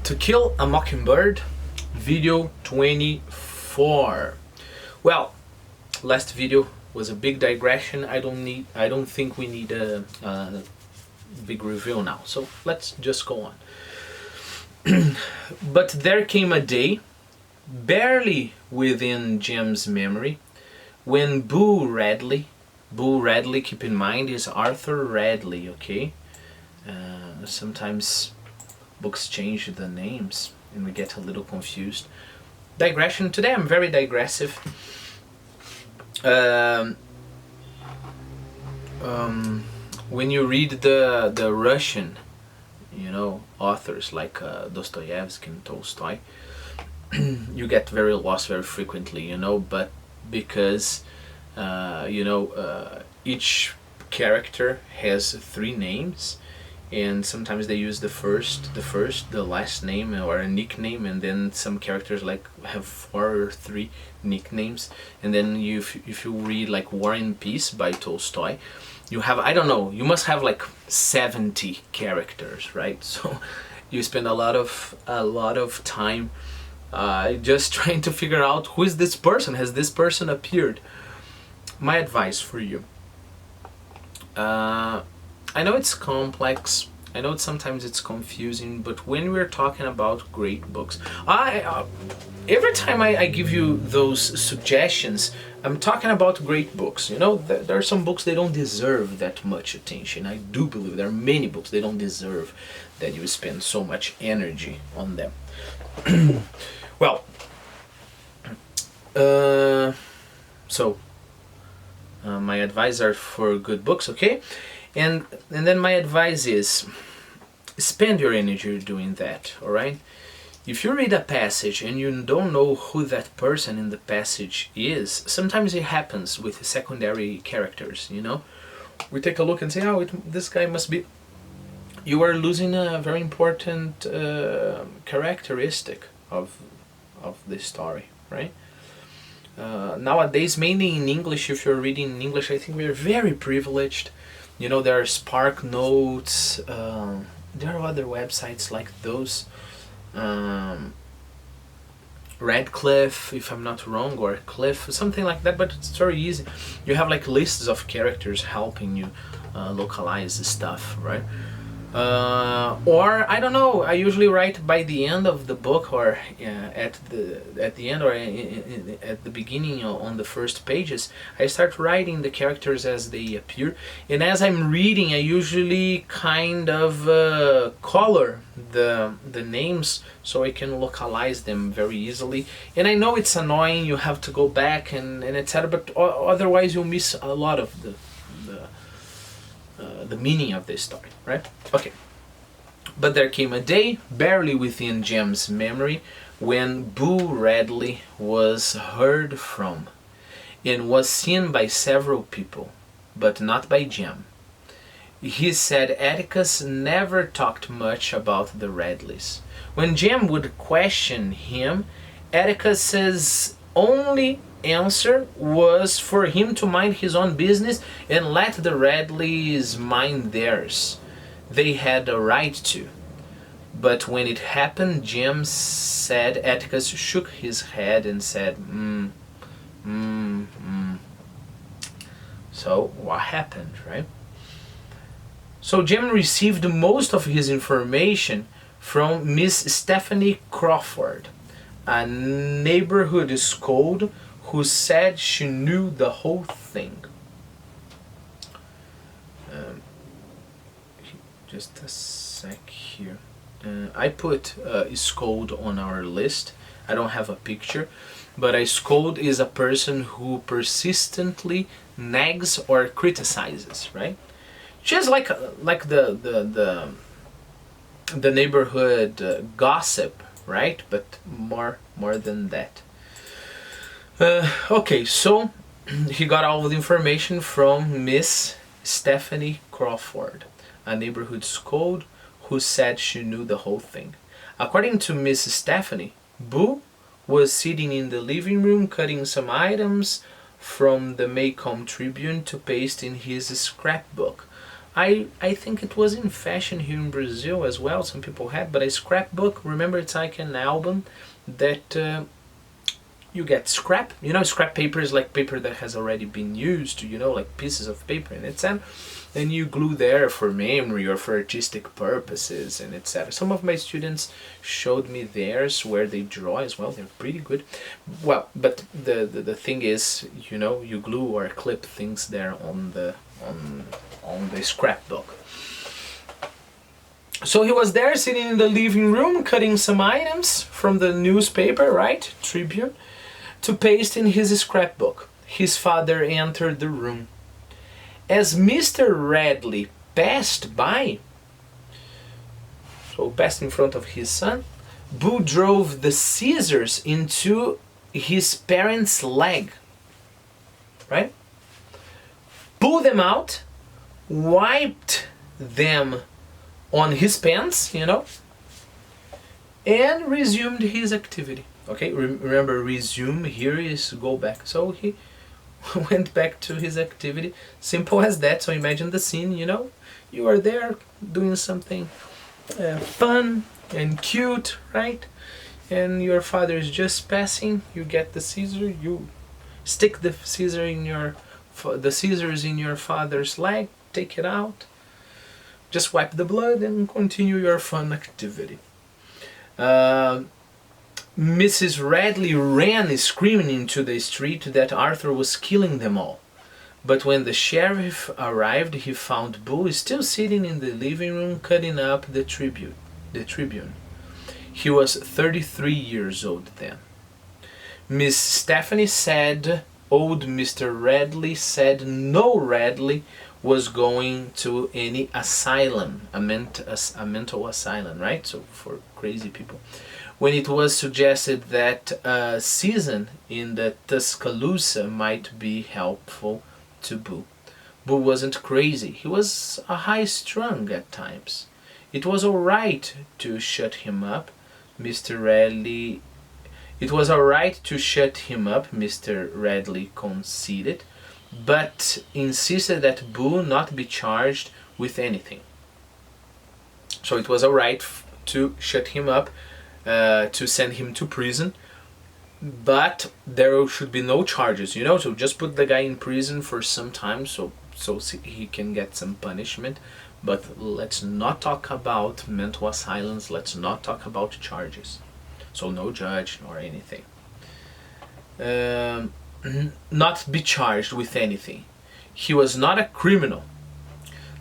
To Kill a Mockingbird, video 24. Well, last video was a big digression. I don't think we need a big review now. So let's just go on. But there came a day, barely within Jim's memory, when Boo Radley, keep in mind, is Arthur Radley, okay? Sometimes books change the names and we get a little confused. Digression. Today I'm very digressive. When you read the Russian, authors like Dostoevsky and Tolstoy, you get very lost very frequently, but because each character has three names, and sometimes they use the last name or a nickname, and then some characters like have 4 or 3 nicknames, and then if you read like War and Peace by Tolstoy, you have, I don't know, you must have like 70 characters, right? So you spend a lot of time just trying to figure out who is this person. Has this person appeared? My advice for you, I know it's complex, I know sometimes it's confusing, but when we're talking about great books, every time I give you those suggestions, I'm talking about great books. There are some books they don't deserve that much attention. I do believe there are many books they don't deserve that you spend so much energy on them. Well, my advice are for good books, okay? And then my advice is, spend your energy doing that, alright? If you read a passage and you don't know who that person in the passage is, sometimes it happens with secondary characters, We take a look and say, this guy must be... You are losing a very important characteristic of this story, right? Nowadays, mainly in English, if you're reading in English, I think we are very privileged. There are Spark Notes, there are other websites like those, Radcliffe, if I'm not wrong, or Cliff, something like that, but it's very easy. You have like lists of characters helping you localize the stuff, right? Or I don't know, I usually write by the end of the book, or at the end, or at the beginning, on the first pages. I start writing the characters as they appear, and as I'm reading, I usually kind of color the names so I can localize them very easily. And I know it's annoying, you have to go back and etc., but otherwise you'll miss a lot of the meaning of this story, right? Okay. But there came a day, barely within Jem's memory, when Boo Radley was heard from and was seen by several people, but not by Jem. He said Atticus never talked much about the Radleys. When Jem would question him, Atticus's only answer was for him to mind his own business and let the Radleys mind theirs. They had a right to. But when it happened, Jem said Atticus shook his head and said, So what happened, right? So Jem received most of his information from Miss Stephanie Crawford, a neighborhood scold who said she knew the whole thing. Just a sec here. I put scold on our list. I don't have a picture, but a scold is a person who persistently nags or criticizes, right? Just like the neighborhood gossip, right? But more than that. Okay, so he got all of the information from Miss Stephanie Crawford, a neighborhood scold who said she knew the whole thing. According to Miss Stephanie, Boo was sitting in the living room cutting some items from the Maycomb Tribune to paste in his scrapbook. I think it was in fashion here in Brazil as well. Some people had, but a scrapbook, remember, it's like an album that you get scrap. You know, scrap paper is like paper that has already been used, you know, like pieces of paper and etc. Then you glue there for memory or for artistic purposes and etc. Some of my students showed me theirs where they draw as well. They're pretty good. Well, but the thing is, you know, you glue or clip things there on the scrapbook. So he was there sitting in the living room cutting some items from the newspaper, right, Tribune, to paste in his scrapbook. His father entered the room. As Mr. Radley passed by, so passed in front of his son, Boo drove the scissors into his parents' leg, right? Pulled them out, wiped them on his pants, you know, and resumed his activity. Okay, remember, resume here is go back. So he went back to his activity. Simple as that. So imagine the scene, you know, you are there doing something fun and cute, right? And your father is just passing. You get the scissor, you stick the scissors in your father's leg, take it out, just wipe the blood and continue your fun activity. Mrs. Radley ran screaming into the street that Arthur was killing them all. But when the sheriff arrived, he found Boo still sitting in the living room cutting up the Tribune. He was 33 years old then. Miss Stephanie said old Mr. Radley said no Radley was going to any asylum, a mental asylum, right? So for crazy people. When it was suggested that a season in the Tuscaloosa might be helpful to Boo. Boo wasn't crazy. He was high-strung at times. It was all right to shut him up, Mr. Radley. It was all right to shut him up, Mr. Radley conceded, but insisted that Boo not be charged with anything. So it was all right to shut him up, to send him to prison, but there should be no charges, you know, so just put the guy in prison for some time so he can get some punishment, but let's not talk about mental asylums, let's not talk about charges, so no judge nor anything. Not be charged with anything. He was not a criminal.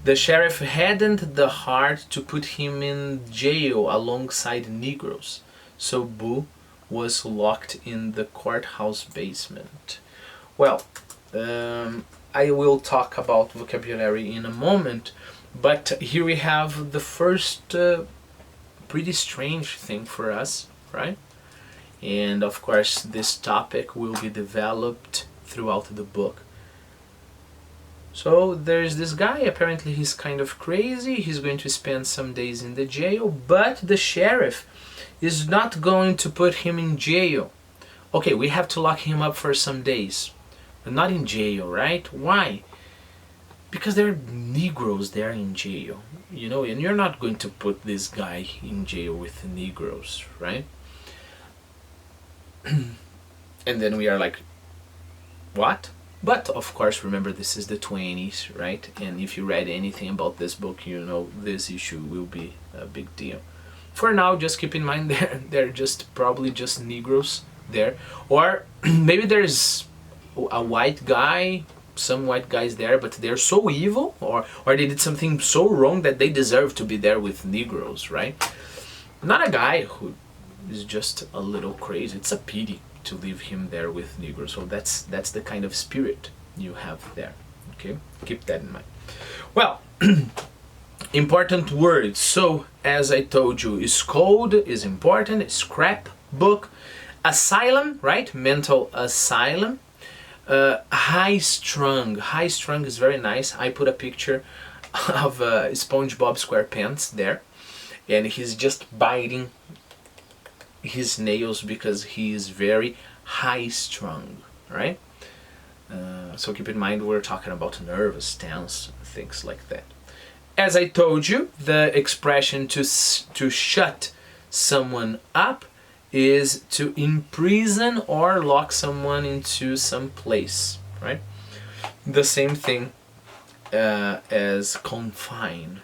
The sheriff hadn't the heart to put him in jail alongside Negroes, so Boo was locked in the courthouse basement. Well, I will talk about vocabulary in a moment, but here we have the first pretty strange thing for us, right? And of course this topic will be developed throughout the book. So there's this guy, apparently he's kind of crazy, he's going to spend some days in the jail, but the sheriff is not going to put him in jail. Okay, we have to lock him up for some days, but not in jail, right? Why? Because there are Negroes there in jail, you know, and you're not going to put this guy in jail with the Negroes, right? And then we are like, what? But of course, remember, this is the 20s, right? And if you read anything about this book, you know this issue will be a big deal. For now, just keep in mind they're just probably just Negroes there, or maybe there's a white guy, some white guys there, but they're so evil, or they did something so wrong that they deserve to be there with Negroes, right? Not a guy who is just a little crazy. It's a pity to leave him there with Negroes. So that's the kind of spirit you have there. Okay, keep that in mind. Well, important words. So as I told you, scold is important. Scrapbook, asylum, right? Mental asylum. High strung. High strung is very nice. I put a picture of SpongeBob SquarePants there, and he's just biting his nails because he is very high-strung, right? So keep in mind we're talking about nervous, tense, things like that. As I told you, the expression to shut someone up is to imprison or lock someone into some place, right? The same thing as confine,